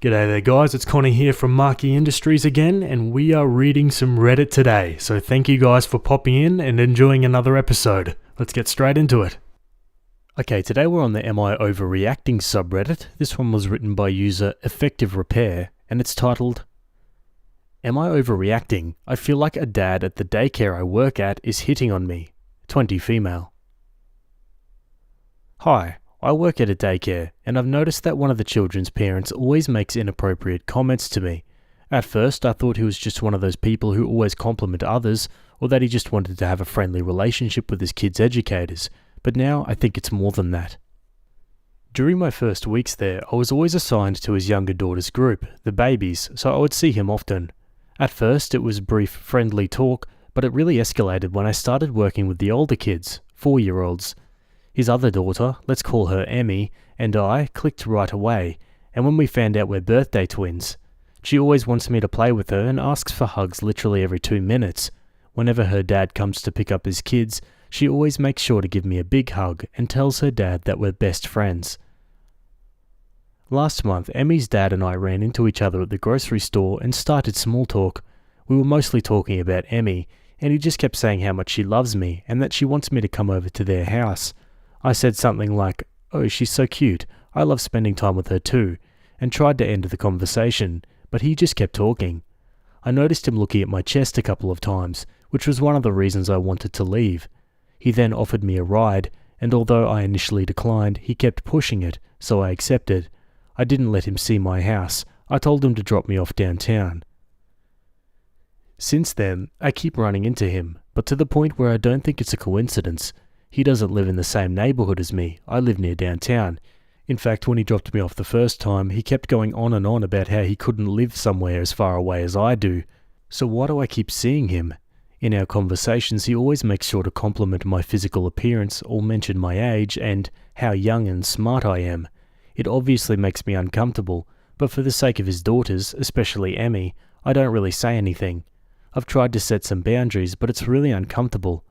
G'day there guys, it's Connie here from Marquee Industries again, and we are reading some Reddit today, so thank you guys for popping in and enjoying another episode. Let's get straight into it. Okay, today we're on the Am I Overreacting subreddit. This one was written by user Effective Repair, and it's titled, Am I Overreacting? I feel like a dad at the daycare I work at is hitting on me. 20 female. Hi. I work at a daycare, and I've noticed that one of the children's parents always makes inappropriate comments to me. At first, I thought he was just one of those people who always compliment others, or that he just wanted to have a friendly relationship with his kids' educators, but now I think it's more than that. During my first weeks there, I was always assigned to his younger daughter's group, the babies, so I would see him often. At first, it was brief, friendly talk, but it really escalated when I started working with the older kids, 4-year-olds. His other daughter, let's call her Emmy, and I clicked right away, and when we found out we're birthday twins. She always wants me to play with her and asks for hugs literally every 2 minutes. Whenever her dad comes to pick up his kids, she always makes sure to give me a big hug and tells her dad that we're best friends. Last month, Emmy's dad and I ran into each other at the grocery store and started small talk. We were mostly talking about Emmy, and he just kept saying how much she loves me and that she wants me to come over to their house. I said something like, "Oh, she's so cute, I love spending time with her too," and tried to end the conversation, but he just kept talking. I noticed him looking at my chest a couple of times, which was one of the reasons I wanted to leave. He then offered me a ride, and although I initially declined, he kept pushing it, so I accepted. I didn't let him see my house. I told him to drop me off downtown. Since then, I keep running into him, but to the point where I don't think it's a coincidence. He doesn't live in the same neighborhood as me. I live near downtown. In fact, when he dropped me off the first time, he kept going on and on about how he couldn't live somewhere as far away as I do. So why do I keep seeing him? In our conversations, he always makes sure to compliment my physical appearance or mention my age and how young and smart I am. It obviously makes me uncomfortable, but for the sake of his daughters, especially Emmy, I don't really say anything. I've tried to set some boundaries, but it's really uncomfortable.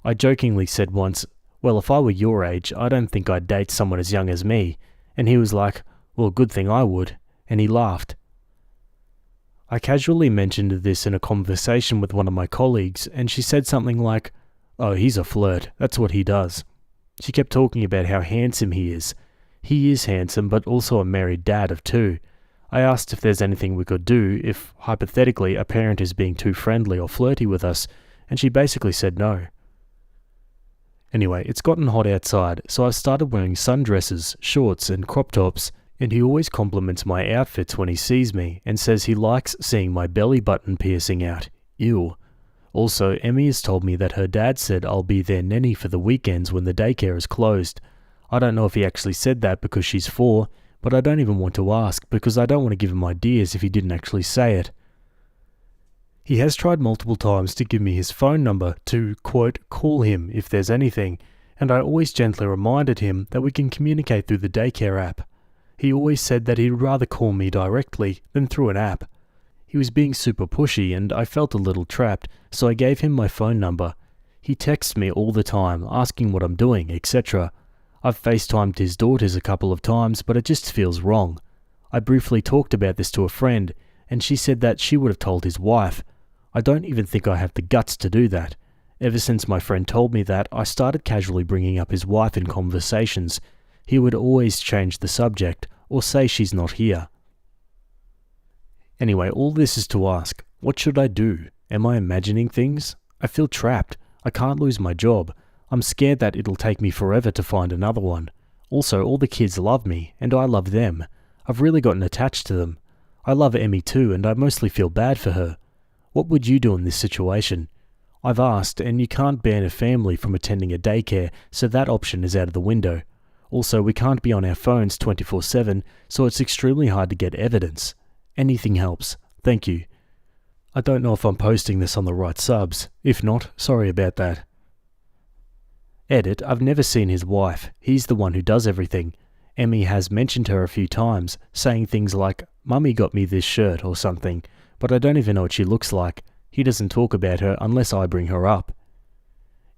I jokingly said once, "Well, if I were your age, I don't think I'd date someone as young as me," and he was like, "Well, good thing I would," and he laughed. I casually mentioned this in a conversation with one of my colleagues, and she said something like, "Oh, he's a flirt, that's what he does." She kept talking about how handsome he is. He is handsome, but also a married dad of 2. I asked if there's anything we could do if, hypothetically, a parent is being too friendly or flirty with us, and she basically said no. Anyway, it's gotten hot outside, so I've started wearing sundresses, shorts, and crop tops, and he always compliments my outfits when he sees me, and says he likes seeing my belly button piercing out. Ew. Also, Emmy has told me that her dad said I'll be their nanny for the weekends when the daycare is closed. I don't know if he actually said that because she's 4, but I don't even want to ask because I don't want to give him ideas if he didn't actually say it. He has tried multiple times to give me his phone number to, quote, call him if there's anything, and I always gently reminded him that we can communicate through the daycare app. He always said that he'd rather call me directly than through an app. He was being super pushy and I felt a little trapped, so I gave him my phone number. He texts me all the time, asking what I'm doing, etc. I've FaceTimed his daughters a couple of times, but it just feels wrong. I briefly talked about this to a friend, and she said that she would have told his wife. I don't even think I have the guts to do that. Ever since my friend told me that, I started casually bringing up his wife in conversations. He would always change the subject, or say she's not here. Anyway, all this is to ask, what should I do? Am I imagining things? I feel trapped. I can't lose my job. I'm scared that it'll take me forever to find another one. Also, all the kids love me, and I love them. I've really gotten attached to them. I love Emmy too, and I mostly feel bad for her. What would you do in this situation? I've asked, and you can't ban a family from attending a daycare, so that option is out of the window. Also, we can't be on our phones 24/7, so it's extremely hard to get evidence. Anything helps. Thank you. I don't know if I'm posting this on the right subs. If not, sorry about that. Edit, I've never seen his wife. He's the one who does everything. Emmy has mentioned her a few times, saying things like, "Mummy got me this shirt" or something, but I don't even know what she looks like. He doesn't talk about her unless I bring her up.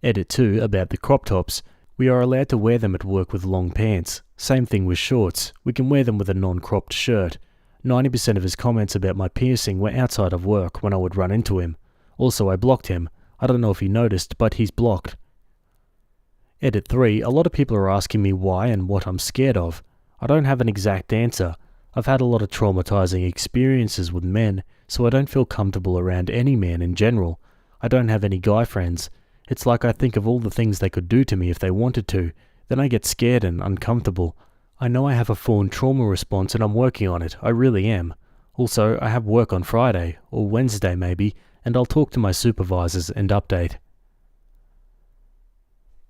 Edit 2, about the crop tops. We are allowed to wear them at work with long pants. Same thing with shorts. We can wear them with a non-cropped shirt. 90% of his comments about my piercing were outside of work when I would run into him. Also, I blocked him. I don't know if you noticed, but he's blocked. Edit 3. A lot of people are asking me why and what I'm scared of. I don't have an exact answer. I've had a lot of traumatizing experiences with men, so I don't feel comfortable around any man in general. I don't have any guy friends. It's like I think of all the things they could do to me if they wanted to. Then I get scared and uncomfortable. I know I have a fawn trauma response and I'm working on it. I really am. Also, I have work on Friday, or Wednesday maybe, and I'll talk to my supervisors and update.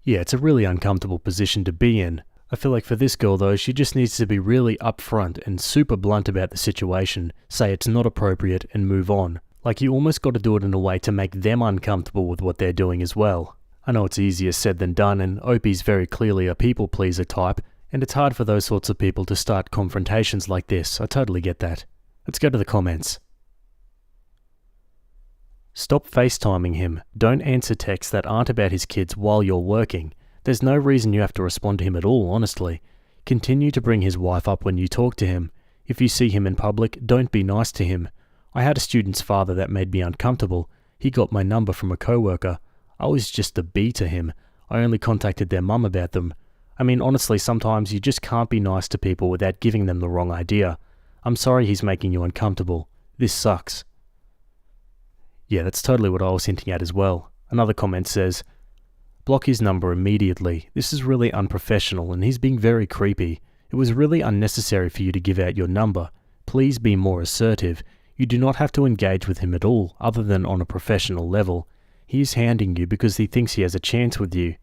Yeah, it's a really uncomfortable position to be in. I feel like for this girl though, she just needs to be really upfront and super blunt about the situation, say it's not appropriate and move on. Like you almost got to do it in a way to make them uncomfortable with what they're doing as well. I know it's easier said than done, and Opie's very clearly a people pleaser type, and it's hard for those sorts of people to start confrontations like this. I totally get that. Let's go to the comments. Stop FaceTiming him. Don't answer texts that aren't about his kids while you're working. There's no reason you have to respond to him at all, honestly. Continue to bring his wife up when you talk to him. If you see him in public, don't be nice to him. I had a student's father that made me uncomfortable. He got my number from a coworker. I was just a B to him. I only contacted their mum about them. I mean, honestly, sometimes you just can't be nice to people without giving them the wrong idea. I'm sorry he's making you uncomfortable. This sucks. Yeah, that's totally what I was hinting at as well. Another comment says, block his number immediately. This is really unprofessional and he's being very creepy. It was really unnecessary for you to give out your number. Please be more assertive. You do not have to engage with him at all, other than on a professional level. He is hounding you because he thinks he has a chance with you.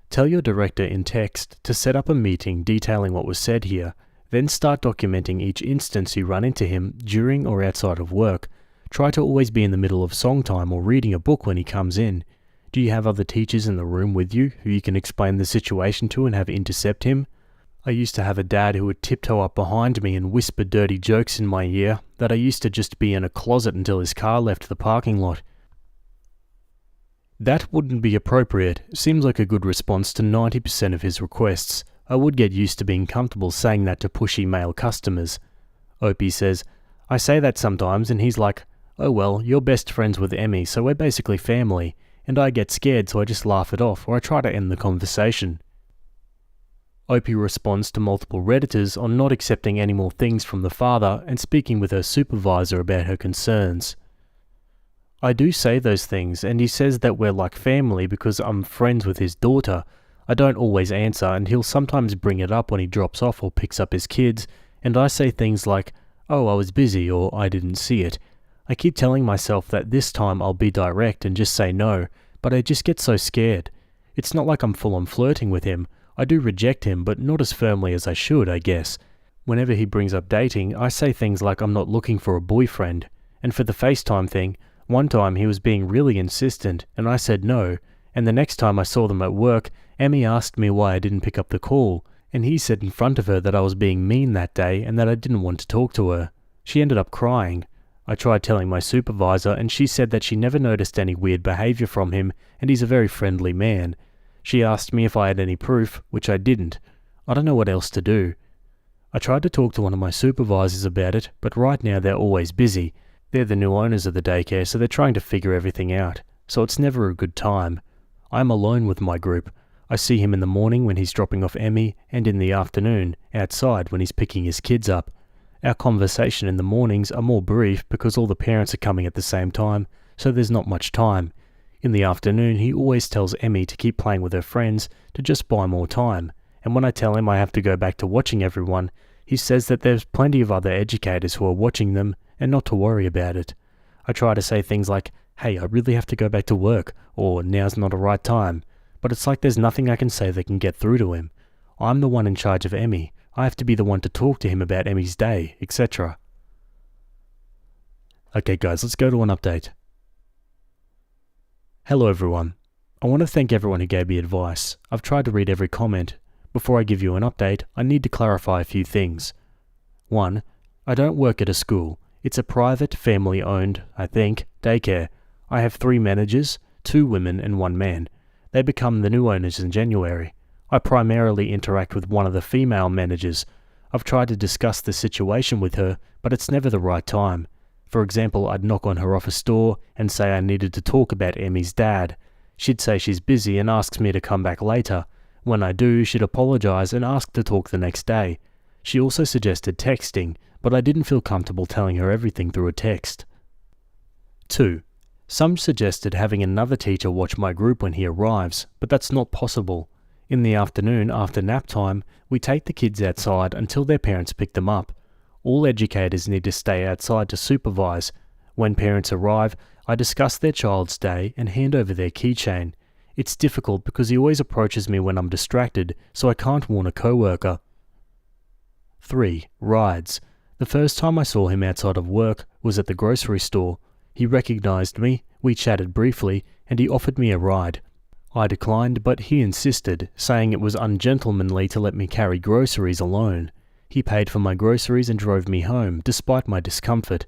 Tell your director in text to set up a meeting detailing what was said here, then start documenting each instance you run into him during or outside of work. Try to always be in the middle of song time or reading a book when he comes in. Do you have other teachers in the room with you who you can explain the situation to and have intercept him? I used to have a dad who would tiptoe up behind me and whisper dirty jokes in my ear that I used to just be in a closet until his car left the parking lot. That wouldn't be appropriate. Seems like a good response to 90% of his requests. I would get used to being comfortable saying that to pushy male customers. Opie says, I say that sometimes and he's like, oh well, you're best friends with Emmy, so we're basically family. And I get scared, so I just laugh it off, or I try to end the conversation. Opie responds to multiple Redditors on not accepting any more things from the father and speaking with her supervisor about her concerns. I do say those things, and he says that we're like family because I'm friends with his daughter. I don't always answer, and he'll sometimes bring it up when he drops off or picks up his kids, and I say things like, oh, I was busy, or I didn't see it. I keep telling myself that this time I'll be direct and just say no, but I just get so scared. It's not like I'm full on flirting with him. I do reject him, but not as firmly as I should, I guess. Whenever he brings up dating, I say things like I'm not looking for a boyfriend. And for the FaceTime thing, one time he was being really insistent, and I said no, and the next time I saw them at work, Emmy asked me why I didn't pick up the call, and he said in front of her that I was being mean that day and that I didn't want to talk to her. She ended up crying. I tried telling my supervisor, and she said that she never noticed any weird behavior from him, and he's a very friendly man. She asked me if I had any proof, which I didn't. I don't know what else to do. I tried to talk to one of my supervisors about it, but right now they're always busy. They're the new owners of the daycare, so they're trying to figure everything out. So it's never a good time. I'm alone with my group. I see him in the morning when he's dropping off Emmy, and in the afternoon, outside when he's picking his kids up. Our conversation in the mornings are more brief because all the parents are coming at the same time, so there's not much time. In the afternoon, he always tells Emmy to keep playing with her friends to just buy more time, and when I tell him I have to go back to watching everyone, he says that there's plenty of other educators who are watching them and not to worry about it. I try to say things like, hey, I really have to go back to work, or now's not a right time, but it's like there's nothing I can say that can get through to him. I'm the one in charge of Emmy. I have to be the one to talk to him about Emmy's day, etc. Okay guys, let's go to an update. Hello everyone. I want to thank everyone who gave me advice. I've tried to read every comment. Before I give you an update, I need to clarify a few things. 1. I don't work at a school. It's a private, family-owned, I think, daycare. I have 3 managers, 2 women and 1 man. They become the new owners in January. I primarily interact with one of the female managers. I've tried to discuss the situation with her, but it's never the right time. For example, I'd knock on her office door and say I needed to talk about Emmy's dad. She'd say she's busy and asks me to come back later. When I do, she'd apologise and ask to talk the next day. She also suggested texting, but I didn't feel comfortable telling her everything through a text. 2. Some suggested having another teacher watch my group when he arrives, but that's not possible. In the afternoon, after nap time, we take the kids outside until their parents pick them up. All educators need to stay outside to supervise. When parents arrive, I discuss their child's day and hand over their keychain. It's difficult because he always approaches me when I'm distracted, so I can't warn a co-worker. 3. Rides. The first time I saw him outside of work was at the grocery store. He recognised me, we chatted briefly, and he offered me a ride. I declined, but he insisted, saying it was ungentlemanly to let me carry groceries alone. He paid for my groceries and drove me home, despite my discomfort.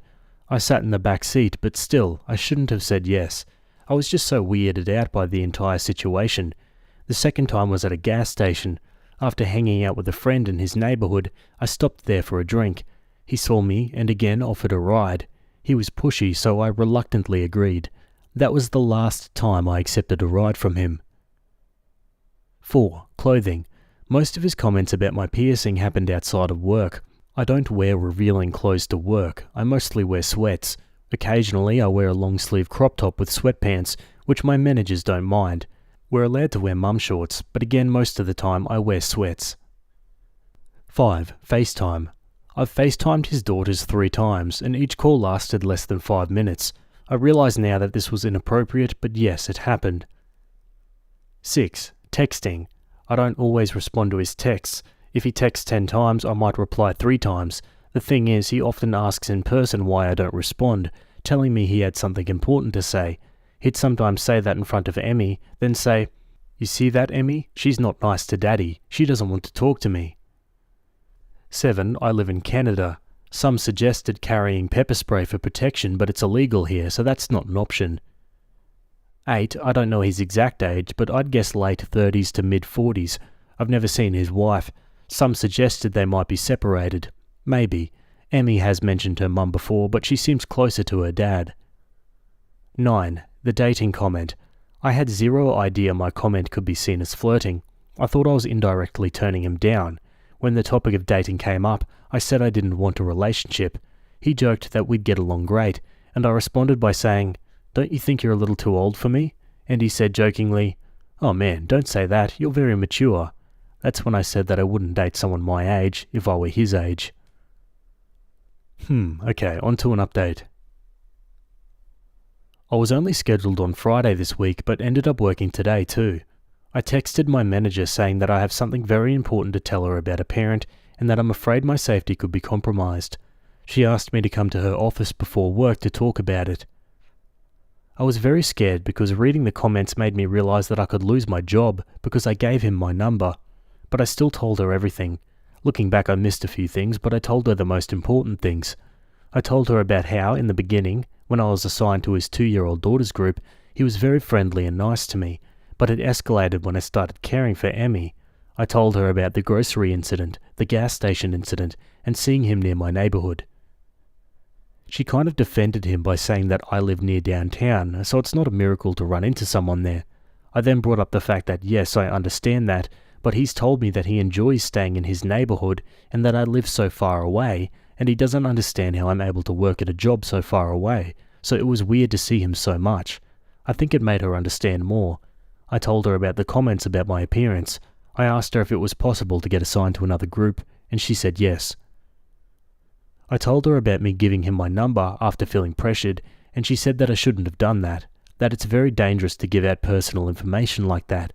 I sat in the back seat, but still, I shouldn't have said yes. I was just so weirded out by the entire situation. The second time was at a gas station. After hanging out with a friend in his neighbourhood, I stopped there for a drink. He saw me and again offered a ride. He was pushy, so I reluctantly agreed. That was the last time I accepted a ride from him. 4. Clothing. Most of his comments about my piercing happened outside of work. I don't wear revealing clothes to work. I mostly wear sweats. Occasionally I wear a long sleeve crop top with sweatpants, which my managers don't mind. We're allowed to wear mum shorts, but again most of the time I wear sweats. 5. FaceTime. I've FaceTimed his daughters 3 times, and each call lasted less than 5 minutes. I realise now that this was inappropriate, but yes, it happened. 6. Texting. I don't always respond to his texts. If he texts 10 times, I might reply 3 times. The thing is, he often asks in person why I don't respond, telling me he had something important to say. He'd sometimes say that in front of Emmy, then say, "You see that, Emmy? She's not nice to Daddy. She doesn't want to talk to me." 7. I live in Canada. Some suggested carrying pepper spray for protection, but it's illegal here, so that's not an option. 8. I don't know his exact age, but I'd guess late 30s to mid 40s. I've never seen his wife. Some suggested they might be separated. Maybe. Emmy has mentioned her mum before, but she seems closer to her dad. 9. The dating comment. I had zero idea my comment could be seen as flirting. I thought I was indirectly turning him down. When the topic of dating came up, I said I didn't want a relationship. He joked that we'd get along great, and I responded by saying, "Don't you think you're a little too old for me?" And he said jokingly, "Oh man, don't say that, you're very mature." That's when I said that I wouldn't date someone my age if I were his age. Okay, on to an update. I was only scheduled on Friday this week, but ended up working today too. I texted my manager saying that I have something very important to tell her about a parent and that I'm afraid my safety could be compromised. She asked me to come to her office before work to talk about it. I was very scared because reading the comments made me realise that I could lose my job because I gave him my number. But I still told her everything. Looking back, I missed a few things, but I told her the most important things. I told her about how, in the beginning, when I was assigned to his 2-year-old daughter's group, he was very friendly and nice to me, but it escalated when I started caring for Emmy. I told her about the grocery incident, the gas station incident, and seeing him near my neighbourhood. She kind of defended him by saying that I live near downtown, so it's not a miracle to run into someone there. I then brought up the fact that yes, I understand that, but he's told me that he enjoys staying in his neighbourhood and that I live so far away, and he doesn't understand how I'm able to work at a job so far away, so it was weird to see him so much. I think it made her understand more. I told her about the comments about my appearance. I asked her if it was possible to get assigned to another group, and she said yes. I told her about me giving him my number after feeling pressured, and she said that I shouldn't have done that it's very dangerous to give out personal information like that.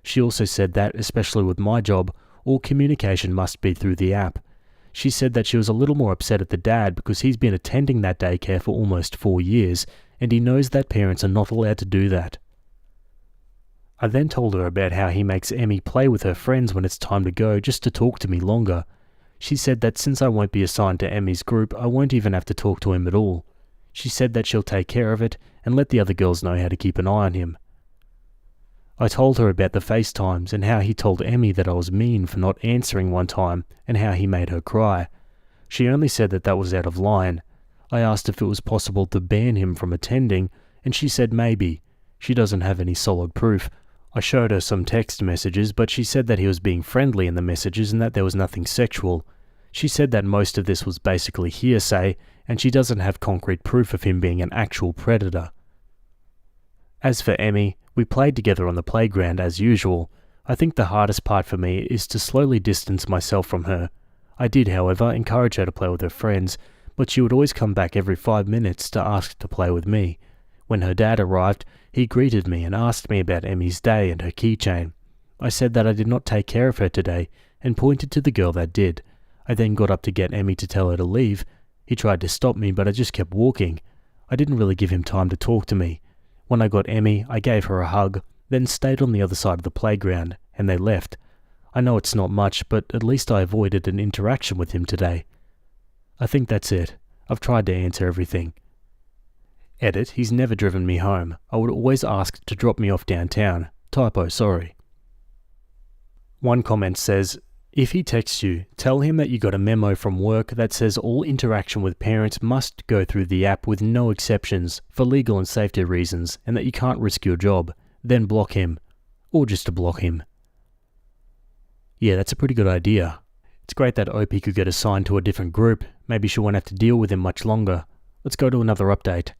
She also said that, especially with my job, all communication must be through the app. She said that she was a little more upset at the dad because he's been attending that daycare for almost 4 years, and he knows that parents are not allowed to do that. I then told her about how he makes Emmy play with her friends when it's time to go just to talk to me longer. She said that since I won't be assigned to Emmy's group, I won't even have to talk to him at all. She said that she'll take care of it and let the other girls know how to keep an eye on him. I told her about the FaceTimes and how he told Emmy that I was mean for not answering one time and how he made her cry. She only said that that was out of line. I asked if it was possible to ban him from attending, and she said maybe. She doesn't have any solid proof. I showed her some text messages, but she said that he was being friendly in the messages and that there was nothing sexual. She said that most of this was basically hearsay, and she doesn't have concrete proof of him being an actual predator. As for Emmy, we played together on the playground as usual. I think the hardest part for me is to slowly distance myself from her. I did, however, encourage her to play with her friends, but she would always come back every 5 minutes to ask to play with me. When her dad arrived, he greeted me and asked me about Emmy's day and her keychain. I said that I did not take care of her today and pointed to the girl that did. I then got up to get Emmy to tell her to leave. He tried to stop me, but I just kept walking. I didn't really give him time to talk to me. When I got Emmy, I gave her a hug, then stayed on the other side of the playground, and they left. I know it's not much, but at least I avoided an interaction with him today. I think that's it. I've tried to answer everything. Edit, he's never driven me home. I would always ask to drop me off downtown. Typo, sorry. One comment says, if he texts you, tell him that you got a memo from work that says all interaction with parents must go through the app with no exceptions for legal and safety reasons and that you can't risk your job. Then block him. Or just to block him. Yeah, that's a pretty good idea. It's great that Opie could get assigned to a different group. Maybe she won't have to deal with him much longer. Let's go to another update.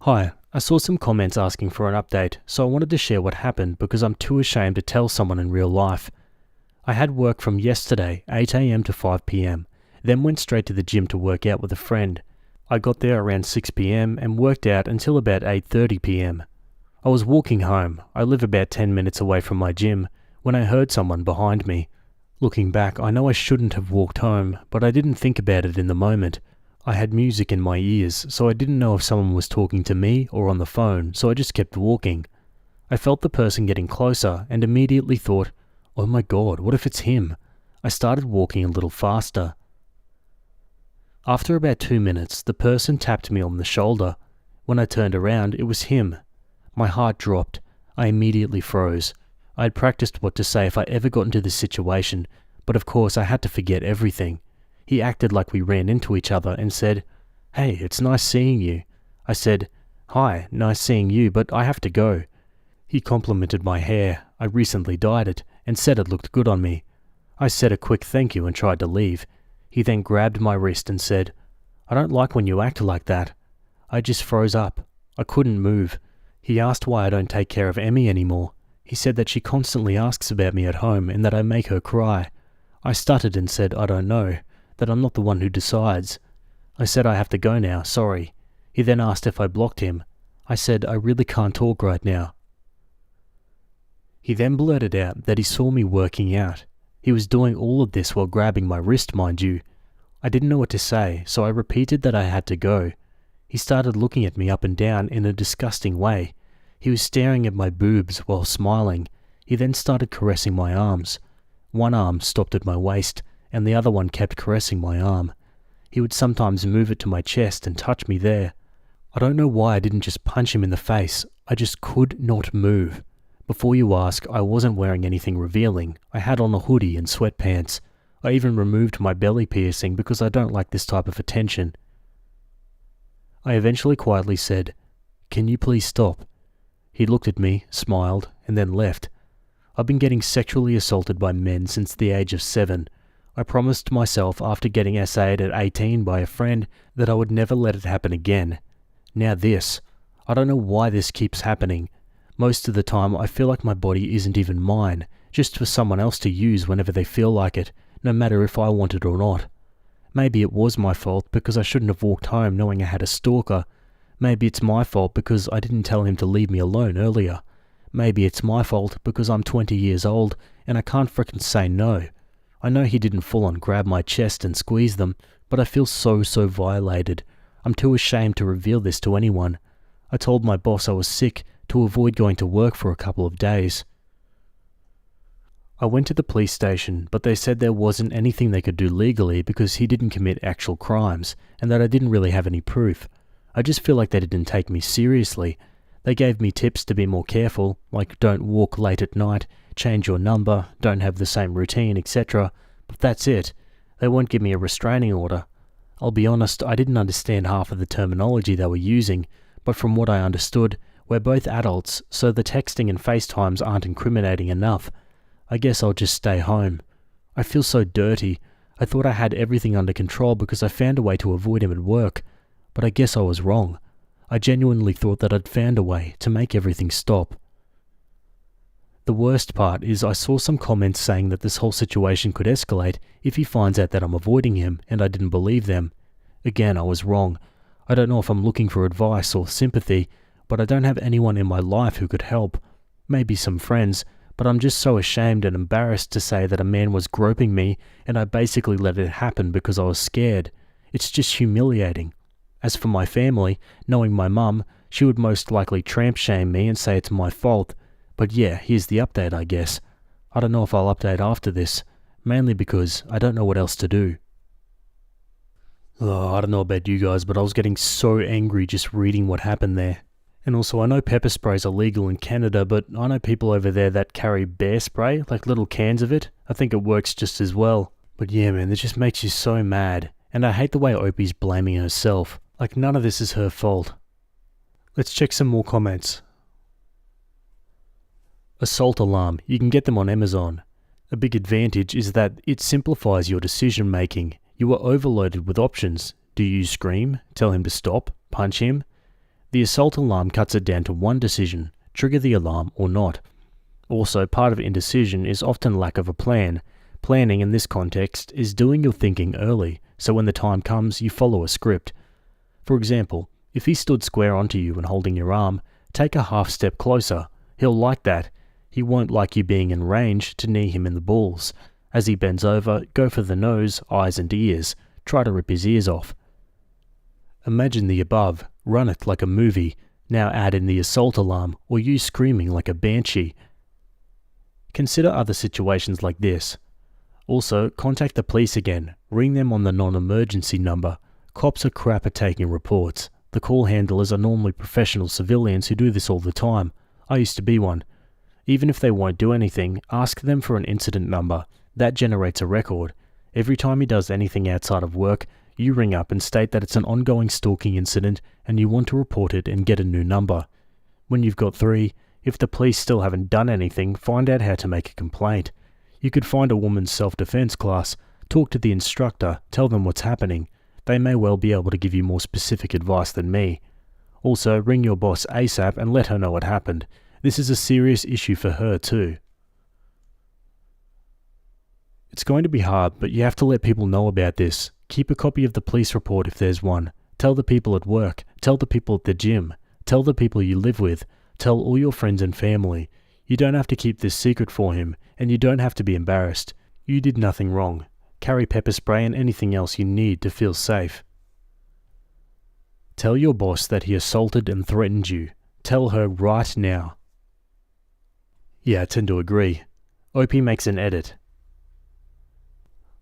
Hi, I saw some comments asking for an update, so I wanted to share what happened because I'm too ashamed to tell someone in real life. I had work from yesterday, 8 AM to 5 PM, then went straight to the gym to work out with a friend. I got there around 6 PM and worked out until about 8:30 PM. I was walking home. I live about 10 minutes away from my gym when I heard someone behind me. Looking back, I know I shouldn't have walked home, but I didn't think about it in the moment. I had music in my ears, so I didn't know if someone was talking to me or on the phone, so I just kept walking. I felt the person getting closer and immediately thought, oh my god, what if it's him? I started walking a little faster. After about 2 minutes, the person tapped me on the shoulder. When I turned around, it was him. My heart dropped. I immediately froze. I had practiced what to say if I ever got into this situation, but of course I had to forget everything. He acted like we ran into each other and said, hey, it's nice seeing you. I said, hi, nice seeing you, but I have to go. He complimented my hair, I recently dyed it, and said it looked good on me. I said a quick thank you and tried to leave. He then grabbed my wrist and said, I don't like when you act like that. I just froze up. I couldn't move. He asked why I don't take care of Emmy anymore. He said that she constantly asks about me at home and that I make her cry. I stuttered and said I don't know, that I'm not the one who decides. I said I have to go now, sorry. He then asked if I blocked him. I said I really can't talk right now. He then blurted out that he saw me working out. He was doing all of this while grabbing my wrist, mind you. I didn't know what to say, so I repeated that I had to go. He started looking at me up and down in a disgusting way. He was staring at my boobs while smiling. He then started caressing my arms. One arm stopped at my waist, and the other one kept caressing my arm. He would sometimes move it to my chest and touch me there. I don't know why I didn't just punch him in the face. I just could not move. Before you ask, I wasn't wearing anything revealing. I had on a hoodie and sweatpants. I even removed my belly piercing because I don't like this type of attention. I eventually quietly said, "Can you please stop?" He looked at me, smiled, and then left. I've been getting sexually assaulted by men since the age of 7. I promised myself after getting SA'd at 18 by a friend that I would never let it happen again. Now this. I don't know why this keeps happening. Most of the time I feel like my body isn't even mine, just for someone else to use whenever they feel like it, no matter if I want it or not. Maybe it was my fault because I shouldn't have walked home knowing I had a stalker. Maybe it's my fault because I didn't tell him to leave me alone earlier. Maybe it's my fault because I'm 20 years old and I can't frickin' say no. I know he didn't full on grab my chest and squeeze them, but I feel so violated. I'm too ashamed to reveal this to anyone. I told my boss I was sick to avoid going to work for a couple of days. I went to the police station, but they said there wasn't anything they could do legally because he didn't commit actual crimes and that I didn't really have any proof. I just feel like they didn't take me seriously. They gave me tips to be more careful, like don't walk late at night, change your number, don't have the same routine, etc. But that's it. They won't give me a restraining order. I'll be honest, I didn't understand half of the terminology they were using, but from what I understood, we're both adults, so the texting and FaceTimes aren't incriminating enough. I guess I'll just stay home. I feel so dirty. I thought I had everything under control because I found a way to avoid him at work, but I guess I was wrong. I genuinely thought that I'd found a way to make everything stop. The worst part is I saw some comments saying that this whole situation could escalate if he finds out that I'm avoiding him, and I didn't believe them. Again, I was wrong. I don't know if I'm looking for advice or sympathy, but I don't have anyone in my life who could help. Maybe some friends, but I'm just so ashamed and embarrassed to say that a man was groping me and I basically let it happen because I was scared. It's just humiliating. As for my family, knowing my mum, she would most likely tramp shame me and say it's my fault. But yeah, here's the update, I guess. I don't know if I'll update after this, mainly because I don't know what else to do. I don't know about you guys, but I was getting so angry just reading what happened there. And also, I know pepper spray is illegal in Canada, but I know people over there that carry bear spray, like little cans of it. I think it works just as well. But yeah, man, it just makes you so mad. And I hate the way Opie's blaming herself. Like, none of this is her fault. Let's check some more comments. Assault alarm. You can get them on Amazon. A big advantage is that it simplifies your decision making. You are overloaded with options. Do you scream? Tell him to stop? Punch him? The assault alarm cuts it down to one decision: trigger the alarm or not. Also, part of indecision is often lack of a plan. Planning in this context is doing your thinking early, so when the time comes, you follow a script. For example, if he stood square onto you and holding your arm, take a half step closer. He'll like that. He won't like you being in range to knee him in the balls. As he bends over, go for the nose, eyes and ears. Try to rip his ears off. Imagine the above. Run it like a movie. Now add in the assault alarm or you screaming like a banshee. Consider other situations like this. Also, contact the police again. Ring them on the non-emergency number. Cops are crap at taking reports. The call handlers are normally professional civilians who do this all the time. I used to be one. Even if they won't do anything, ask them for an incident number. That generates a record. Every time he does anything outside of work, you ring up and state that it's an ongoing stalking incident and you want to report it and get a new number. When you've got 3, if the police still haven't done anything, find out how to make a complaint. You could find a woman's self-defense class, talk to the instructor, tell them what's happening. They may well be able to give you more specific advice than me. Also, ring your boss ASAP and let her know what happened. This is a serious issue for her too. It's going to be hard, but you have to let people know about this. Keep a copy of the police report if there's one. Tell the people at work. Tell the people at the gym. Tell the people you live with. Tell all your friends and family. You don't have to keep this secret for him, and you don't have to be embarrassed. You did nothing wrong. Carry pepper spray and anything else you need to feel safe. Tell your boss that he assaulted and threatened you. Tell her right now. Yeah, I tend to agree. Opie makes an edit.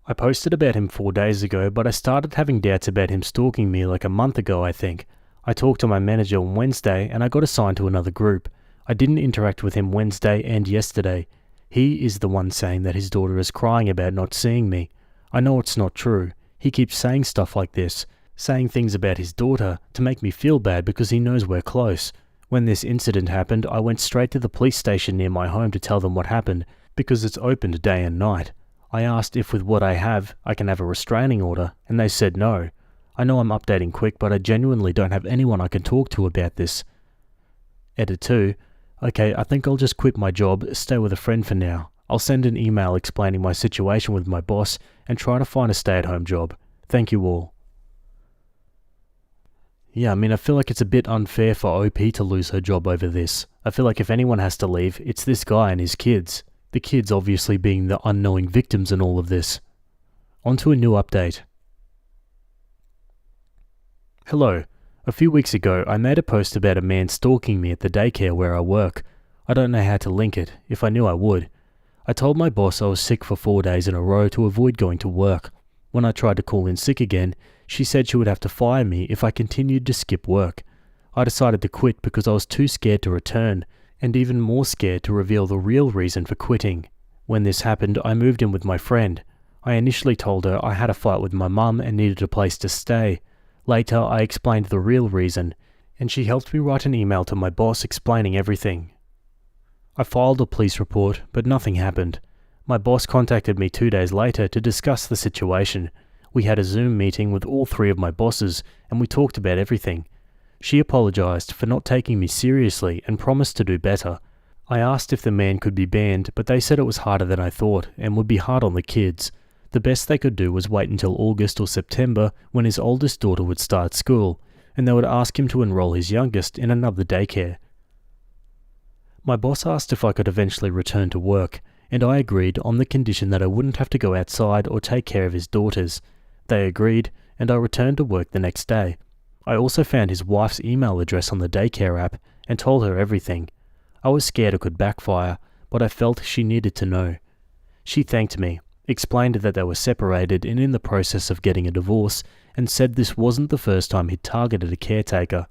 I posted about him 4 days ago, but I started having doubts about him stalking me like a month ago, I think. I talked to my manager on Wednesday and I got assigned to another group. I didn't interact with him Wednesday and yesterday. He is the one saying that his daughter is crying about not seeing me. I know it's not true. He keeps saying stuff like this, saying things about his daughter to make me feel bad because he knows we're close. When this incident happened, I went straight to the police station near my home to tell them what happened, because it's opened day and night. I asked if with what I have, I can have a restraining order, and they said no. I know I'm updating quick, but I genuinely don't have anyone I can talk to about this. Edit 2. Okay, I think I'll just quit my job, stay with a friend for now. I'll send an email explaining my situation with my boss and try to find a stay-at-home job. Thank you all. Yeah, I feel like it's a bit unfair for OP to lose her job over this. I feel like if anyone has to leave, it's this guy and his kids. The kids obviously being the unknowing victims in all of this. On to a new update. Hello. A few weeks ago, I made a post about a man stalking me at the daycare where I work. I don't know how to link it. If I knew, I would. I told my boss I was sick for 4 days in a row to avoid going to work. When I tried to call in sick again, she said she would have to fire me if I continued to skip work. I decided to quit because I was too scared to return, and even more scared to reveal the real reason for quitting. When this happened, I moved in with my friend. I initially told her I had a fight with my mum and needed a place to stay. Later, I explained the real reason, and she helped me write an email to my boss explaining everything. I filed a police report, but nothing happened. My boss contacted me 2 days later to discuss the situation. We had a Zoom meeting with all 3 of my bosses, and we talked about everything. She apologized for not taking me seriously and promised to do better. I asked if the man could be banned, but they said it was harder than I thought and would be hard on the kids. The best they could do was wait until August or September when his oldest daughter would start school, and they would ask him to enroll his youngest in another daycare. My boss asked if I could eventually return to work, and I agreed on the condition that I wouldn't have to go outside or take care of his daughters. They agreed, and I returned to work the next day. I also found his wife's email address on the daycare app and told her everything. I was scared it could backfire, but I felt she needed to know. She thanked me, explained that they were separated and in the process of getting a divorce, and said this wasn't the first time he'd targeted a caretaker.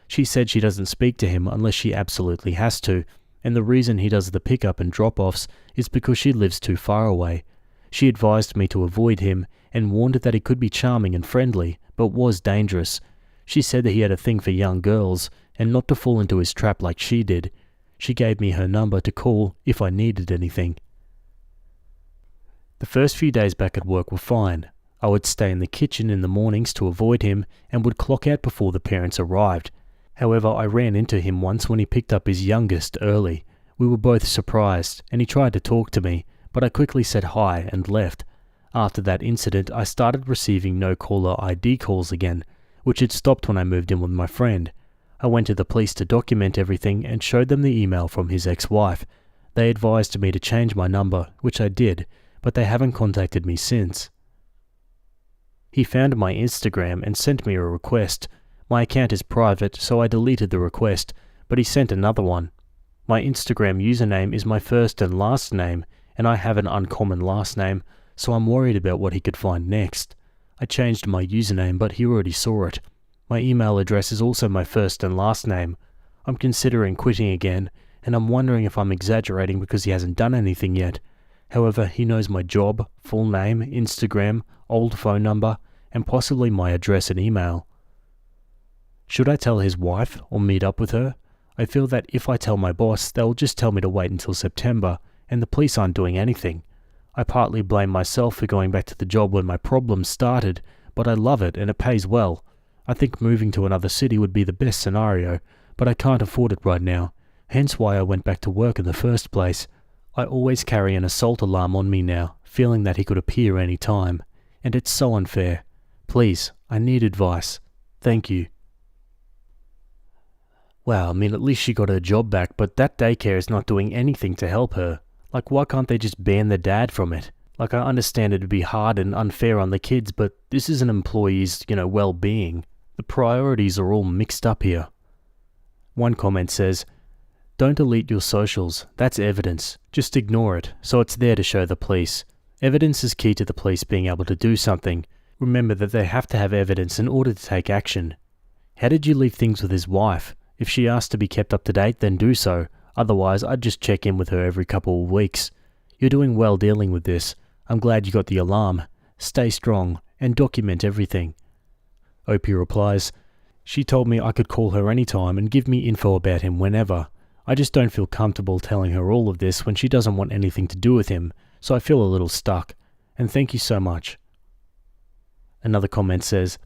She said she doesn't speak to him unless she absolutely has to, and the reason he does the pick-up and drop-offs is because she lives too far away. She advised me to avoid him and warned that he could be charming and friendly, but was dangerous. She said that he had a thing for young girls, and not to fall into his trap like she did. She gave me her number to call if I needed anything. The first few days back at work were fine. I would stay in the kitchen in the mornings to avoid him and would clock out before the parents arrived. However, I ran into him once when he picked up his youngest early. We were both surprised, and he tried to talk to me, but I quickly said hi and left. After that incident, I started receiving no-caller ID calls again, which had stopped when I moved in with my friend. I went to the police to document everything and showed them the email from his ex-wife. They advised me to change my number, which I did, but they haven't contacted me since. He found my Instagram and sent me a request. My account is private, so I deleted the request, but he sent another one. My Instagram username is my first and last name, and I have an uncommon last name, so I'm worried about what he could find next. I changed my username, but he already saw it. My email address is also my first and last name. I'm considering quitting again, and I'm wondering if I'm exaggerating because he hasn't done anything yet. However, he knows my job, full name, Instagram, old phone number, and possibly my address and email. Should I tell his wife or meet up with her? I feel that if I tell my boss, they'll just tell me to wait until September, and the police aren't doing anything. I partly blame myself for going back to the job when my problems started, but I love it and it pays well. I think moving to another city would be the best scenario, but I can't afford it right now, hence why I went back to work in the first place. I always carry an assault alarm on me now, feeling that he could appear any time, and it's so unfair. Please, I need advice. Thank you. Wow, at least she got her job back, but that daycare is not doing anything to help her. Why can't they just ban the dad from it? I understand it'd be hard and unfair on the kids, but this is an employee's, well-being. The priorities are all mixed up here. One comment says, "Don't delete your socials. That's evidence. Just ignore it, so it's there to show the police. Evidence is key to the police being able to do something. Remember that they have to have evidence in order to take action." How did you leave things with his wife? If she asked to be kept up to date, then do so. Otherwise, I'd just check in with her every couple of weeks. You're doing well dealing with this. I'm glad you got the alarm. Stay strong and document everything. Opie replies, "She told me I could call her anytime and give me info about him whenever. I just don't feel comfortable telling her all of this when she doesn't want anything to do with him, so I feel a little stuck. And thank you so much." Another comment says,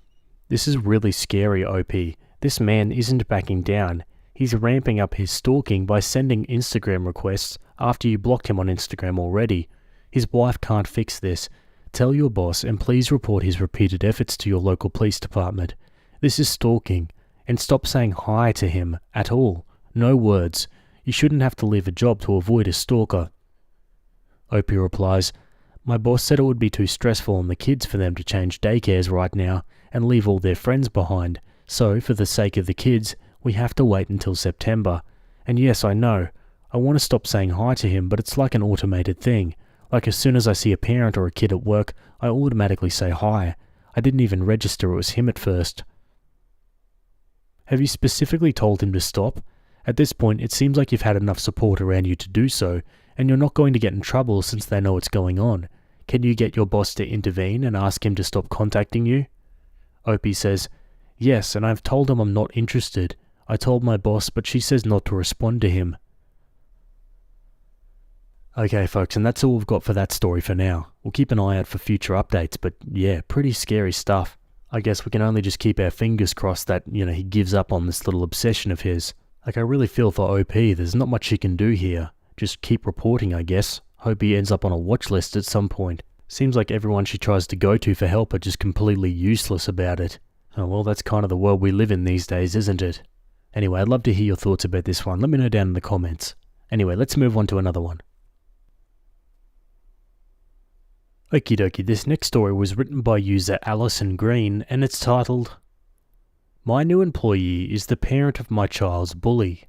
"This is really scary, OP. This man isn't backing down. He's ramping up his stalking by sending Instagram requests after you blocked him on Instagram already. His wife can't fix this. Tell your boss and please report his repeated efforts to your local police department. This is stalking, and stop saying hi to him at all. No words. You shouldn't have to leave a job to avoid a stalker." Opie replies, "My boss said it would be too stressful on the kids for them to change daycares right now and leave all their friends behind. So, for the sake of the kids, we have to wait until September. And yes, I know. I want to stop saying hi to him, but it's like an automated thing. As soon as I see a parent or a kid at work, I automatically say hi. I didn't even register it was him at first." Have you specifically told him to stop? At this point, it seems like you've had enough support around you to do so, and you're not going to get in trouble since they know what's going on. Can you get your boss to intervene and ask him to stop contacting you? Opie says, yes, and I've told him I'm not interested. I told my boss, but she says not to respond to him. Okay folks, and that's all we've got for that story for now. We'll keep an eye out for future updates, but yeah, pretty scary stuff. I guess we can only just keep our fingers crossed that, he gives up on this little obsession of his. Like, I really feel for OP, there's not much he can do here. Just keep reporting, I guess. Hope he ends up on a watch list at some point. Seems like everyone she tries to go to for help are just completely useless about it. Oh well, that's kind of the world we live in these days, isn't it? Anyway, I'd love to hear your thoughts about this one. Let me know down in the comments. Anyway, let's move on to another one. Okie dokie, this next story was written by user Alison Green, and it's titled, My new employee is the parent of my child's bully.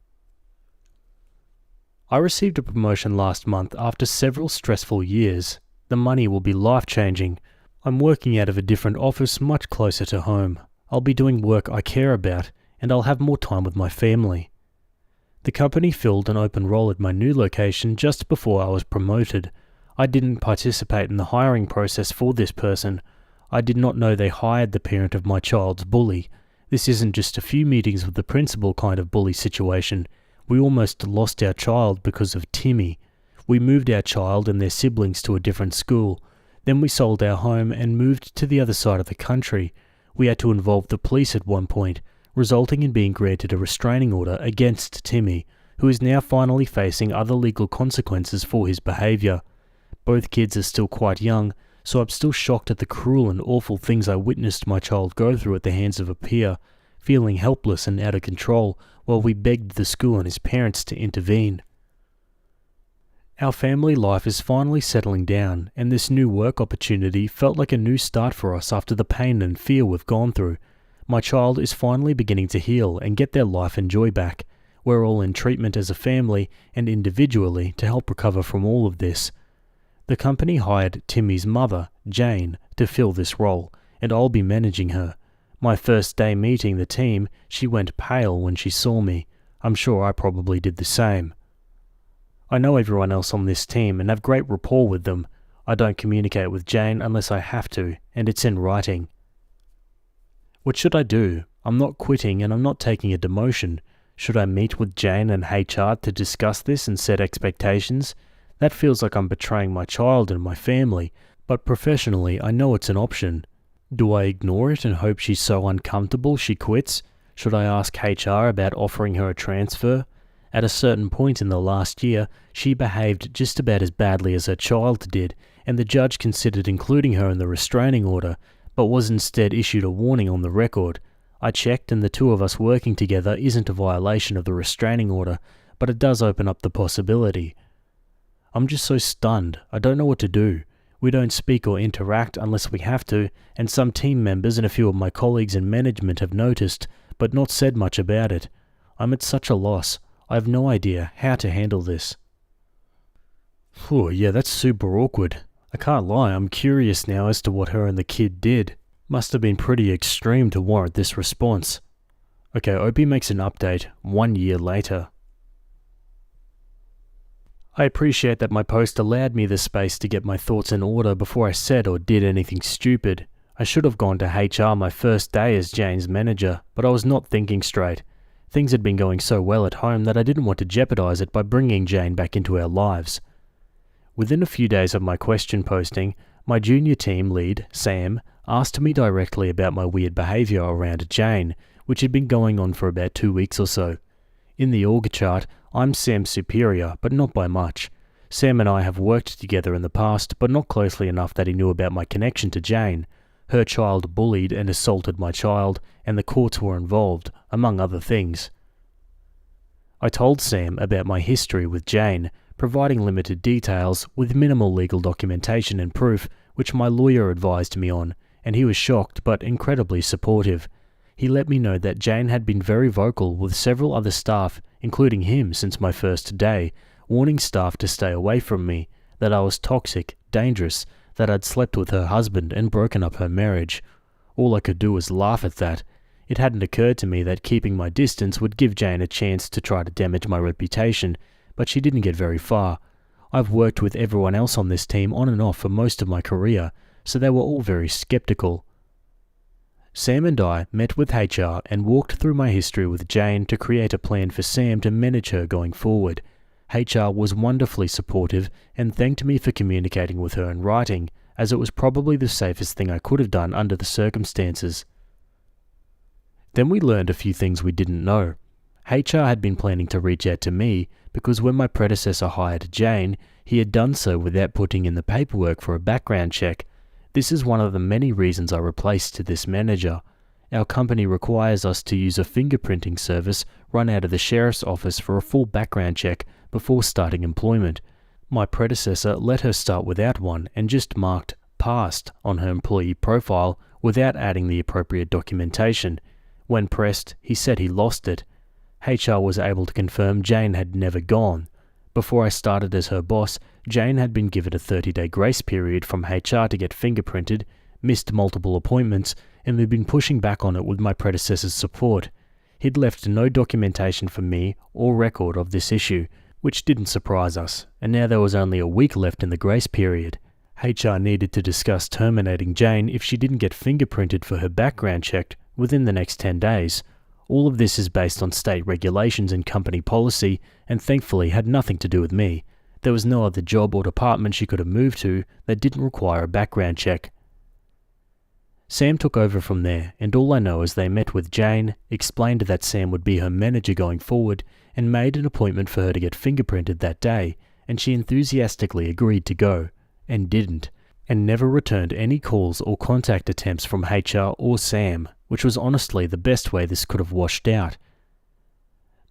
I received a promotion last month after several stressful years. The money will be life-changing. I'm working out of a different office much closer to home. I'll be doing work I care about, and I'll have more time with my family. The company filled an open role at my new location just before I was promoted. I didn't participate in the hiring process for this person. I did not know they hired the parent of my child's bully. This isn't just a few meetings with the principal kind of bully situation. We almost lost our child because of Timmy. We moved our child and their siblings to a different school. Then we sold our home and moved to the other side of the country. We had to involve the police at one point, resulting in being granted a restraining order against Timmy, who is now finally facing other legal consequences for his behaviour. Both kids are still quite young, so I'm still shocked at the cruel and awful things I witnessed my child go through at the hands of a peer, feeling helpless and out of control while we begged the school and his parents to intervene. Our family life is finally settling down, and this new work opportunity felt like a new start for us after the pain and fear we've gone through. My child is finally beginning to heal and get their life and joy back. We're all in treatment as a family and individually to help recover from all of this. The company hired Timmy's mother, Jane, to fill this role, and I'll be managing her. My first day meeting the team, she went pale when she saw me. I'm sure I probably did the same. I know everyone else on this team and have great rapport with them. I don't communicate with Jane unless I have to, and it's in writing. What should I do? I'm not quitting and I'm not taking a demotion. Should I meet with Jane and HR to discuss this and set expectations? That feels like I'm betraying my child and my family, but professionally I know it's an option. Do I ignore it and hope she's so uncomfortable she quits? Should I ask HR about offering her a transfer? At a certain point in the last year, she behaved just about as badly as her child did, and the judge considered including her in the restraining order, but was instead issued a warning on the record. I checked and the two of us working together isn't a violation of the restraining order, but it does open up the possibility. I'm just so stunned. I don't know what to do. We don't speak or interact unless we have to, and some team members and a few of my colleagues in management have noticed, but not said much about it. I'm at such a loss. I have no idea how to handle this. Phew, yeah, that's super awkward. I can't lie, I'm curious now as to what her and the kid did. Must have been pretty extreme to warrant this response. Okay, Opie makes an update 1 year later. I appreciate that my post allowed me the space to get my thoughts in order before I said or did anything stupid. I should have gone to HR my first day as Jane's manager, but I was not thinking straight. Things had been going so well at home that I didn't want to jeopardize it by bringing Jane back into our lives. Within a few days of my question posting, my junior team lead, Sam, asked me directly about my weird behaviour around Jane, which had been going on for about 2 weeks or so. In the org chart, I'm Sam's superior, but not by much. Sam and I have worked together in the past, but not closely enough that he knew about my connection to Jane. Her child bullied and assaulted my child, and the courts were involved, among other things. I told Sam about my history with Jane, providing limited details with minimal legal documentation and proof, which my lawyer advised me on, and he was shocked but incredibly supportive. He let me know that Jane had been very vocal with several other staff, including him since my first day, warning staff to stay away from me, that I was toxic, dangerous, that I'd slept with her husband and broken up her marriage. All I could do was laugh at that. It hadn't occurred to me that keeping my distance would give Jane a chance to try to damage my reputation, but she didn't get very far. I've worked with everyone else on this team on and off for most of my career, so they were all very skeptical. Sam and I met with HR and walked through my history with Jane to create a plan for Sam to manage her going forward. HR was wonderfully supportive and thanked me for communicating with her in writing, as it was probably the safest thing I could have done under the circumstances. Then we learned a few things we didn't know. HR had been planning to reach out to me because when my predecessor hired Jane, he had done so without putting in the paperwork for a background check. This is one of the many reasons I replaced this manager. Our company requires us to use a fingerprinting service run out of the sheriff's office for a full background check before starting employment. My predecessor let her start without one and just marked "passed" on her employee profile without adding the appropriate documentation. When pressed, he said he lost it. HR was able to confirm Jane had never gone. Before I started as her boss, Jane had been given a 30-day grace period from HR to get fingerprinted, missed multiple appointments, and we'd been pushing back on it with my predecessor's support. He'd left no documentation for me or record of this issue, which didn't surprise us, and now there was only a week left in the grace period. HR needed to discuss terminating Jane if she didn't get fingerprinted for her background checked within the next 10 days. All of this is based on state regulations and company policy, and thankfully had nothing to do with me. There was no other job or department she could have moved to that didn't require a background check. Sam took over from there, and all I know is they met with Jane, explained that Sam would be her manager going forward, and made an appointment for her to get fingerprinted that day, and she enthusiastically agreed to go, and didn't, and never returned any calls or contact attempts from HR or Sam, which was honestly the best way this could have washed out.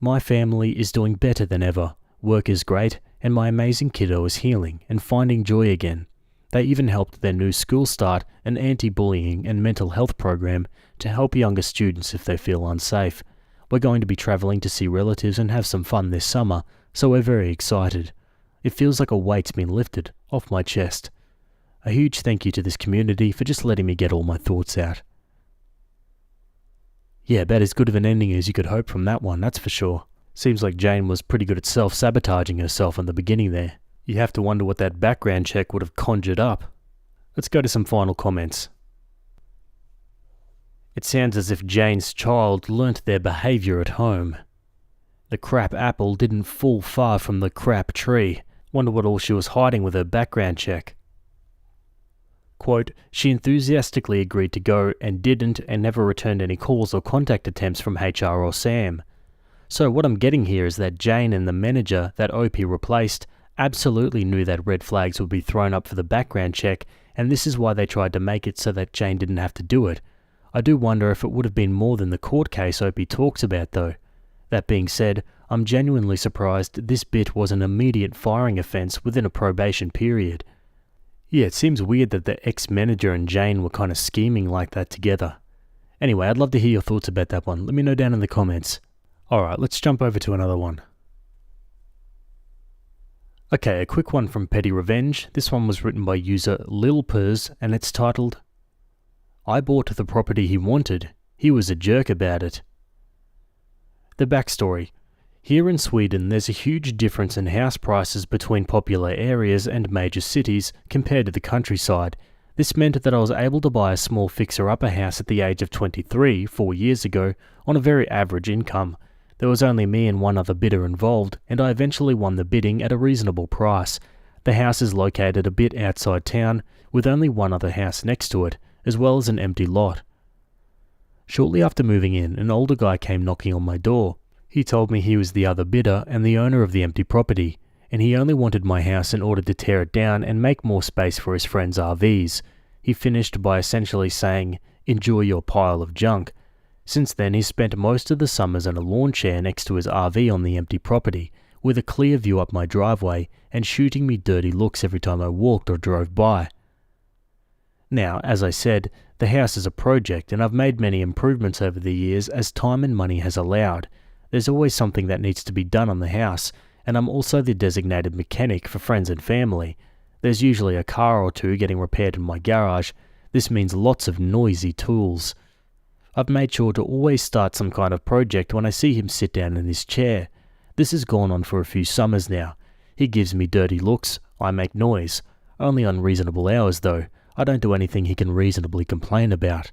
My family is doing better than ever, work is great, and my amazing kiddo is healing and finding joy again. They even helped their new school start an anti-bullying and mental health program to help younger students if they feel unsafe. We're going to be travelling to see relatives and have some fun this summer, so we're very excited. It feels like a weight's been lifted off my chest. A huge thank you to this community for just letting me get all my thoughts out. Yeah, about as good of an ending as you could hope from that one, that's for sure. Seems like Jane was pretty good at self-sabotaging herself in the beginning there. You have to wonder what that background check would have conjured up. Let's go to some final comments. It sounds as if Jane's child learnt their behaviour at home. The crap apple didn't fall far from the crap tree. Wonder what all she was hiding with her background check. Quote, she enthusiastically agreed to go and didn't and never returned any calls or contact attempts from HR or Sam. So what I'm getting here is that Jane and the manager that OP replaced absolutely knew that red flags would be thrown up for the background check, and this is why they tried to make it so that Jane didn't have to do it. I do wonder if it would have been more than the court case OP talks about though. That being said, I'm genuinely surprised this bit was an immediate firing offence within a probation period. Yeah, it seems weird that the ex-manager and Jane were kind of scheming like that together. Anyway, I'd love to hear your thoughts about that one. Let me know down in the comments. Alright, let's jump over to another one. Okay, a quick one from Petty Revenge. This one was written by user Lilpers and it's titled, I bought the property he wanted. He was a jerk about it. The backstory. Here in Sweden, there's a huge difference in house prices between popular areas and major cities compared to the countryside. This meant that I was able to buy a small fixer-upper house at the age of 23, 4 years ago, on a very average income. There was only me and one other bidder involved, and I eventually won the bidding at a reasonable price. The house is located a bit outside town, with only one other house next to it, as well as an empty lot. Shortly after moving in, an older guy came knocking on my door. He told me he was the other bidder and the owner of the empty property, and he only wanted my house in order to tear it down and make more space for his friends' RVs. He finished by essentially saying, enjoy your pile of junk. Since then, he's spent most of the summers in a lawn chair next to his RV on the empty property, with a clear view up my driveway and shooting me dirty looks every time I walked or drove by. Now, as I said, the house is a project and I've made many improvements over the years as time and money has allowed. There's always something that needs to be done on the house, and I'm also the designated mechanic for friends and family. There's usually a car or two getting repaired in my garage. This means lots of noisy tools. I've made sure to always start some kind of project when I see him sit down in his chair. This has gone on for a few summers now. He gives me dirty looks, I make noise. Only on reasonable hours though. I don't do anything he can reasonably complain about.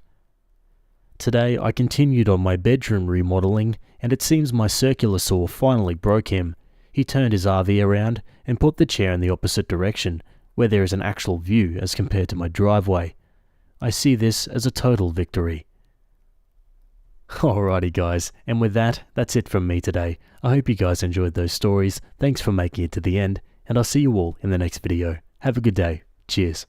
Today I continued on my bedroom remodeling, and it seems my circular saw finally broke him. He turned his RV around and put the chair in the opposite direction, where there is an actual view as compared to my driveway. I see this as a total victory. Alrighty guys, and with that, that's it from me today. I hope you guys enjoyed those stories. Thanks for making it to the end, and I'll see you all in the next video. Have a good day. Cheers.